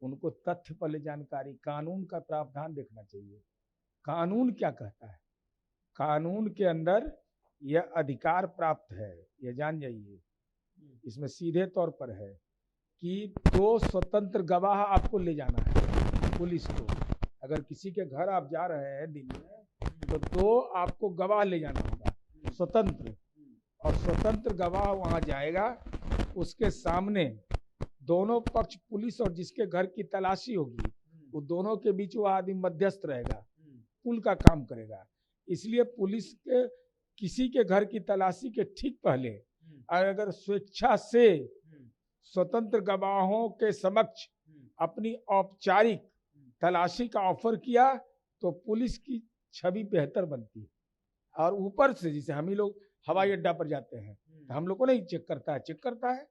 उनको तथ्य पहले जानकारी, कानून का प्रावधान देखना चाहिए। कानून क्या कहता है? कानून के अंदर यह अधिकार प्राप्त है, यह जान जाइए। इसमें सीधे तौर पर है कि 2 स्वतंत्र गवाह आपको ले जाना है पुलिस को। अगर किसी के घर आप जा रहे हैं दिन में, तो 2 आपको गवाह ले जाना होगा स्वतंत्र, और स्वतंत्र गवाह वहां जाएगा, उसके सामने दोनों पक्ष, पुलिस और जिसके घर की तलाशी होगी, वो दोनों के बीच वो आदमी मध्यस्थ रहेगा, पुल का काम करेगा। इसलिए पुलिस के किसी के घर की तलाशी के ठीक पहले अगर स्वेच्छा से स्वतंत्र गवाहों के समक्ष अपनी औपचारिक तलाशी का ऑफर किया, तो पुलिस की छवि बेहतर बनती है। और ऊपर से जैसे हम ही लोग हवाई अड्डा पर जाते हैं, तो हम लोग को नहीं चेक करता है।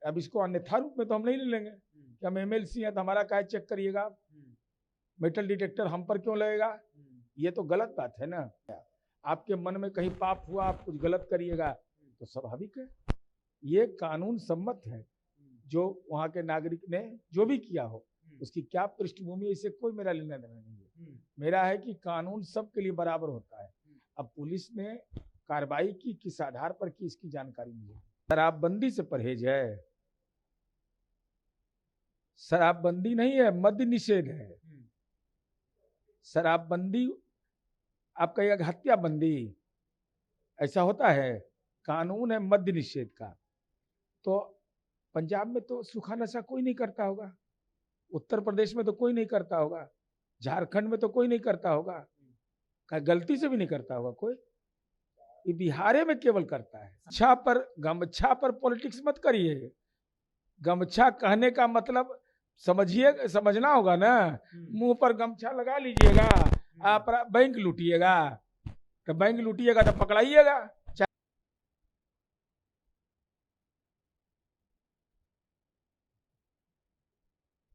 अब इसको अन्यथा रूप में तो हम नहीं ले लेंगे कि हम MLC हैं तो हमारा काहे चेक करिएगा, मेटल डिटेक्टर हम पर क्यों लगेगा? ये तो गलत बात है ना। आपके मन में कहीं पाप हुआ, आप कुछ गलत करिएगा तो स्वाभाविक है, ये कानून सम्मत है। जो वहाँ के नागरिक ने जो भी किया हो, उसकी क्या पृष्ठभूमि, इससे कोई मेरा लेना देना नहीं है। मेरा है कि कानून सबके लिए बराबर होता है। अब पुलिस ने कार्रवाई की किस आधार पर की, इसकी जानकारी मिली। शराबबंदी से परहेज है, शराबबंदी नहीं है, मद्य निषेध है। शराबबंदी आप कहिएगा हत्याबंदी, ऐसा होता है? कानून है मद्य निषेध का। तो पंजाब में तो सूखा नशा कोई नहीं करता होगा, उत्तर प्रदेश में तो कोई नहीं करता होगा, झारखंड में तो कोई नहीं करता होगा, गलती से भी नहीं करता होगा कोई। ये बिहार में केवल करता है। गमछा पर पॉलिटिक्स मत करिए। गमछा कहने का मतलब समझिए, समझना होगा ना। मुंह पर गमछा लगा लीजिएगा, आप बैंक लूटिएगा, तो बैंक लूटिएगा तो पकड़ाइएगा।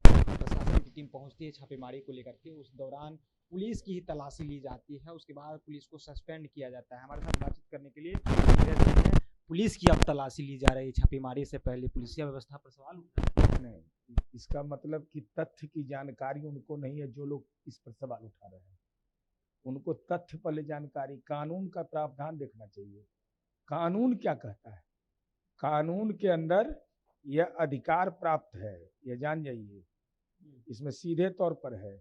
प्रशासन की टीम पहुंचती है छापेमारी को लेकर के, उस दौरान पुलिस की ही तलाशी ली जाती है, उसके बाद पुलिस को सस्पेंड किया जाता है। हमारे साथ बातचीत करने के लिए पुलिस की अब तलाशी ली जा रही है, छापेमारी से पहले पुलिसिया व्यवस्था पर सवाल उठा है। नहीं, इसका मतलब कि तथ्य की जानकारी उनको नहीं है। जो लोग इस पर सवाल उठा रहे हैं, उनको तथ्य पहले जानकारी, कानून का प्रावधान देखना चाहिए। कानून क्या कहता है? कानून के अंदर यह अधिकार प्राप्त है, यह जान जाइए। इसमें सीधे तौर पर है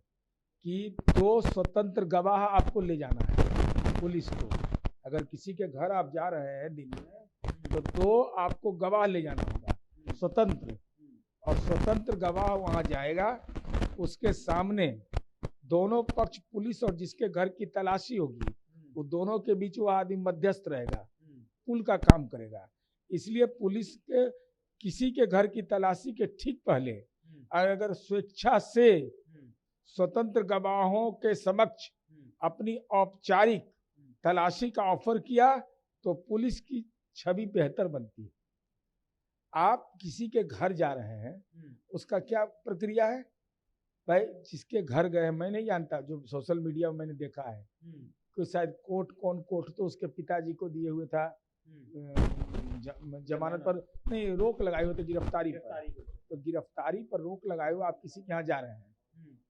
कि 2 स्वतंत्र गवाह आपको ले जाना है पुलिस को। अगर किसी के घर आप जा रहे हैं दिन में, तो 2 आपको गवाह ले जाना होगा स्वतंत्र, और स्वतंत्र गवाह वहां जाएगा, उसके सामने दोनों पक्ष, पुलिस और जिसके घर की तलाशी होगी, वो दोनों के बीच वो आदमी मध्यस्थ रहेगा, पुल का काम करेगा। इसलिए पुलिस के किसी के घर की तलाशी के ठीक पहले अगर स्वेच्छा से स्वतंत्र गवाहों के समक्ष अपनी औपचारिक तलाशी का ऑफर किया, तो पुलिस की छवि बेहतर बनती है। आप किसी के घर जा रहे हैं, उसका क्या प्रक्रिया है भाई? जिसके घर गए, मैं नहीं जानता, जो सोशल मीडिया में मैंने देखा है, कोई शायद कोर्ट तो उसके पिताजी को दिए हुए था जमानत पर नहीं, रोक लगाए हुए थे गिरफ्तारी पर। तो गिरफ्तारी पर रोक लगाए हुए आप किसी के यहाँ जा रहे हैं,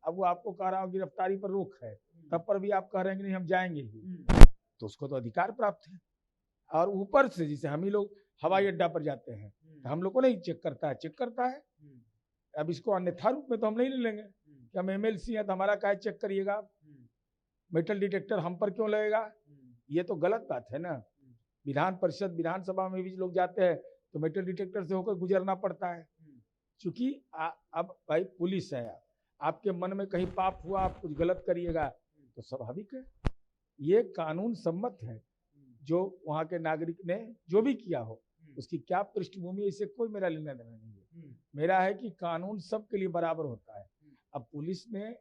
अब वो आपको कह रहा हो गिरफ्तारी पर रोक है, तब पर भी आप कह रहे हैं कि नहीं हम जाएंगे ही, तो उसको तो अधिकार प्राप्त है। और ऊपर से जैसे हम ही लोग हवाई अड्डा पर जाते हैं, तो हम लोग को नहीं चेक करता है। अब इसको अन्यथा रूप में तो हम नहीं ले लेंगे कि हम MLC हैं तो हमारा काहे चेक करिएगा, मेटल डिटेक्टर हम पर क्यों लगेगा? ये तो गलत बात है ना। विधान परिषद, विधानसभा में भी लोग जाते हैं तो मेटल डिटेक्टर से होकर गुजरना पड़ता है। चूंकि अब भाई पुलिस है, आपके मन में कहीं पाप हुआ, आप कुछ गलत करिएगा तो स्वाभाविक है, ये कानून सम्मत है। जो वहाँ के नागरिक ने जो भी किया हो, उसकी क्या पृष्ठभूमि, इससे कोई मेरा लेना देना नहीं है। मेरा है कि कानून सबके लिए बराबर होता है। अब पुलिस ने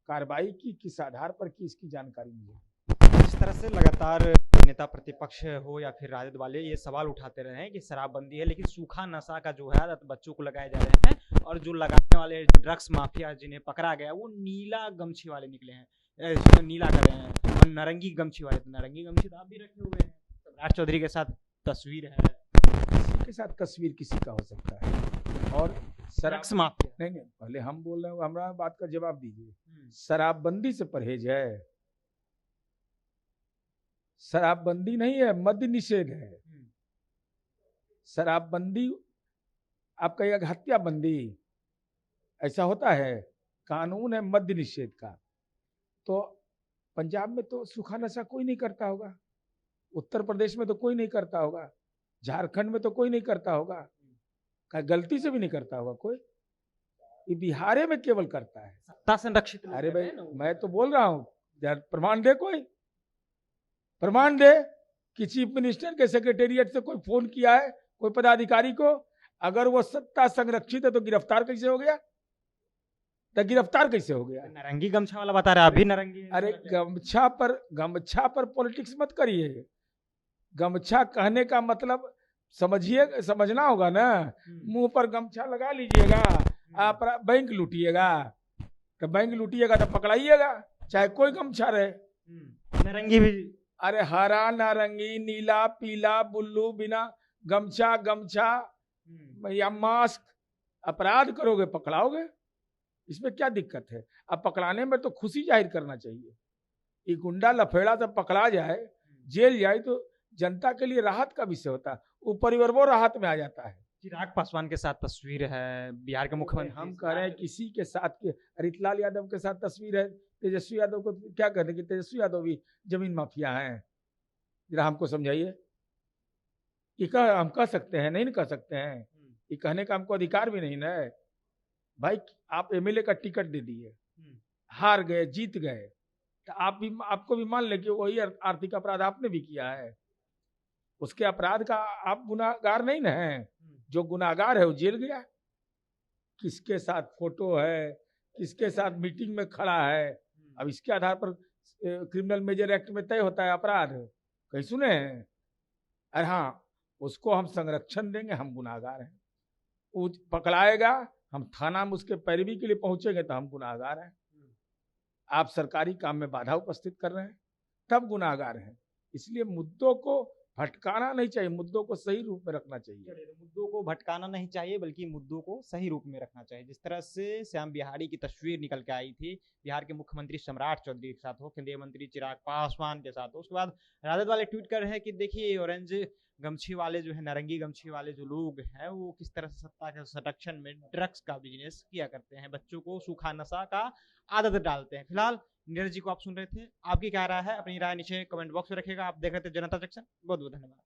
कार्रवाई की किस आधार पर की, इसकी जानकारी मिली। जिस तरह से लगातार नेता प्रतिपक्ष हो या फिर राजद वाले ये सवाल उठाते रहे हैं कि शराबबंदी है, लेकिन सूखा नशा का जो है बच्चों को लगाए जा रहे हैं, और जो लगाने वाले ड्रग्स माफिया जिन्हें पकड़ा गया वो नीला गमछी वाले निकले हैं, नीला कर रहे हैं, और नारंगी गमछी वाले। तो नारंगी गमछी तो आप भी रखे हुए हैं, राज चौधरी के साथ तस्वीर है। किसी के साथ तस्वीर किसी का हो सकता है, और ड्रग्स माफिया। नहीं नहीं, पहले हम बोल रहे हैं, हमारा बात का जवाब दीजिए। शराबबंदी से परहेज है, शराबबंदी नहीं है, मद्य निषेध है। शराबबंदी आपका एक हत्या बंदी, ऐसा होता है। कानून है मद्य निषेध का। तो पंजाब में तो सूखा नशा कोई नहीं करता होगा, उत्तर प्रदेश में तो कोई नहीं करता होगा, झारखंड में तो कोई नहीं करता होगा, गलती से भी नहीं करता होगा कोई। ये बिहार में केवल करता है। सत्ता संरक्षित लोग अरे कहते भाई हैं ना वो। मैं तो बोल रहा हूँ, प्रमाण दे, कोई प्रमाण दे कि चीफ मिनिस्टर के सेक्रेटेरिएट से कोई फोन किया है कोई पदाधिकारी को। अगर वो सत्ता संरक्षित है तो गिरफ्तार कैसे हो गया? तो गिरफ्तार कैसे हो गया? नारंगी गमछा वाला बता रहा है, अभी नारंगी है। अरे गमछा पर पॉलिटिक्स मत करिए। गमछा कहने का मतलब समझिए, समझना होगा ना। मुंह पर गमछा लगा लीजिएगा, आप बैंक लूटिएगा, तो बैंक लूटिएगा तो पकड़ाइएगा, चाहे कोई गमछा रहे। नारंगी भी। अरे हरा, नारंगी, नीला, पीला, बुल्लू, बिना गमछा, गमछा या मास्क, अपराध करोगे पकड़ाओगे, इसमें क्या दिक्कत है? अब पकड़ाने में तो खुशी जाहिर करना चाहिए। ये गुंडा लफेड़ा जब पकड़ा जाए, जेल जाए, तो जनता के लिए राहत का विषय होता है, ऊपर वो राहत में आ जाता है। चिराग पासवान के साथ तस्वीर है, बिहार के मुख्यमंत्री। हम कह रहे हैं किसी के साथ के, हरितलाल यादव के साथ तस्वीर है, तेजस्वी यादव को क्या कहते हैं कि तेजस्वी यादव भी जमीन माफिया हैं? जरा हमको समझाइए। ये हम कह सकते हैं? नहीं कह सकते हैं। ये कहने का हमको अधिकार भी नहीं ना है। भाई आप एमएलए का टिकट दे दिए, हार गए, जीत गए, तो आपको भी मान ले कि वही आर्थिक अपराध आपने भी किया है, उसके अपराध का आप गुनाहगार नहीं ना है। जो गुनाहगार है वो जेल गया। किसके साथ फोटो है, किसके साथ मीटिंग में खड़ा है, अब इसके आधार पर क्रिमिनल मेजर एक्ट में तय होता है अपराध, कहीं सुने हैं? अरे हाँ, उसको हम संरक्षण देंगे, हम गुनाहगार हैं। वो पकड़ाएगा, हम थाना में उसके पैरवी के लिए पहुंचेंगे तो हम गुनाहगार हैं। आप सरकारी काम में बाधा उपस्थित कर रहे हैं, तब गुनाहगार हैं। इसलिए मुद्दों को भटकाना नहीं चाहिए, मुद्दों को सही रूप में रखना चाहिए। मुद्दों को भटकाना नहीं चाहिए, बल्कि मुद्दों को सही रूप में रखना चाहिए। जिस तरह से श्याम बिहारी की तस्वीर निकल के आई थी, बिहार के मुख्यमंत्री सम्राट चौधरी के साथ हो, केंद्रीय मंत्री चिराग पासवान के साथ हो, उसके बाद राजद वाले ट्वीट कर रहे हैं कि देखिए ऑरेंज गमछी वाले जो है, नारंगी गमछी वाले जो लोग हैं, वो किस तरह से सत्ता के संरक्षण में ड्रग्स का बिजनेस किया करते हैं, बच्चों को सूखा नशा का आदत डालते हैं। फिलहाल नीरज जी को आप सुन रहे थे, आपकी क्या राय है? अपनी राय नीचे कमेंट बॉक्स में रखिएगा। आप देख रहे थे जनता जंक्शन। बहुत बहुत धन्यवाद।